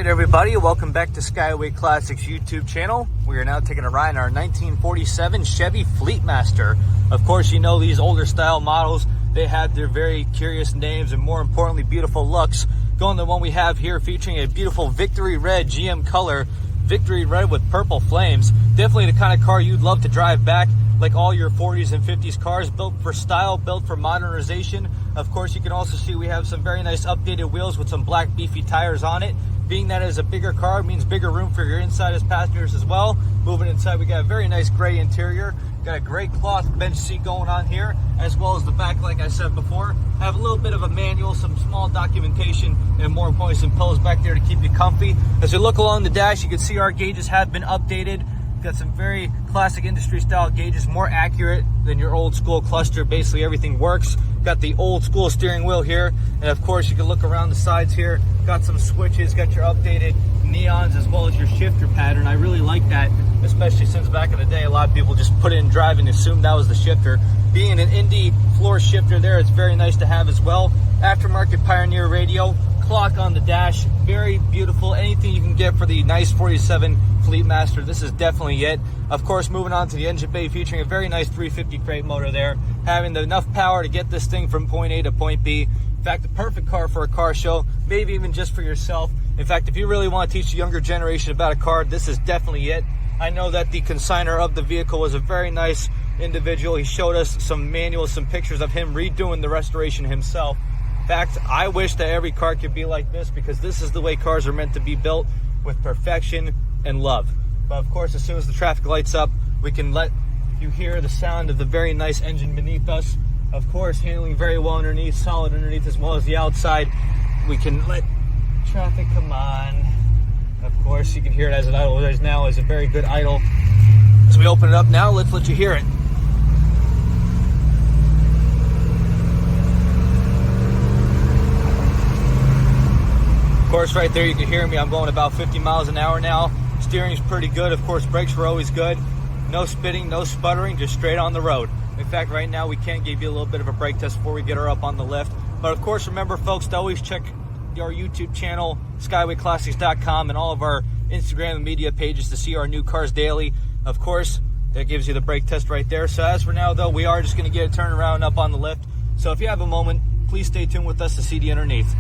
everybody, welcome back to Skyway Classics YouTube channel. We are now taking a ride in our 1947 Chevy Fleetmaster. Of course, you know these older style models, they had their very curious names and more importantly beautiful looks. Going to the one we have here featuring a beautiful Victory Red GM color, Victory Red with purple flames. Definitely the kind of car you'd love to drive back, like all your 40s and 50s cars, built for style, built for modernization. Of course, you can also see we have some very nice updated wheels with some black beefy tires on it. Being that it is a bigger car means bigger room for your inside as passengers as well. Moving inside, we got a very nice gray interior. Got a gray cloth bench seat going on here, as well as the back, like I said before. Have a little bit of a manual, some small documentation, and more importantly, some pillows back there to keep you comfy. As you look along the dash, you can see our gauges have been updated. Got some very classic industry style gauges, more accurate than your old school cluster. Basically everything works. Got the old school steering wheel here, and of course you can look around the sides here. Got some switches, got your updated neons as well as your shifter pattern. I really like that, especially since back in the day a lot of people just put it in drive and assumed that was the shifter. Being an Indy floor shifter there, it's very nice to have as well. Aftermarket Pioneer radio, clock on the dash, very beautiful. Anything you can get for the nice 47 Fleetmaster, this is definitely it. Of course, moving on to the engine bay, featuring a very nice 350 crate motor there, having enough power to get this thing from point A to point B. In fact, the perfect car for a car show, maybe even just for yourself. In fact, if you really want to teach the younger generation about a car, this is definitely it. I know that the consignor of the vehicle was a very nice individual. He showed us some manuals, some pictures of him redoing the restoration himself. In fact, I wish that every car could be like this, because this is the way cars are meant to be built, with perfection and love. But of course, as soon as the traffic lights up, we can let you hear the sound of the very nice engine beneath us. Of course, handling very well underneath, solid underneath as well as the outside. We can let traffic come on. Of course, you can hear it as it idles now, is a very good idle. So we open it up now, let's let you hear it. Of course, right there you can hear me. I'm going about 50 miles an hour now. Steering's pretty good. Of course, brakes were always good. No spitting, no sputtering, just straight on the road. In fact, right now we can give you a little bit of a brake test before we get her up on the lift. But of course, remember folks, to always check our YouTube channel, skywayclassics.com, and all of our Instagram and media pages to see our new cars daily. Of course, that gives you the brake test right there. So as for now though, we are just going to get it turned around up on the lift. So if you have a moment, please stay tuned with us to see the underneath.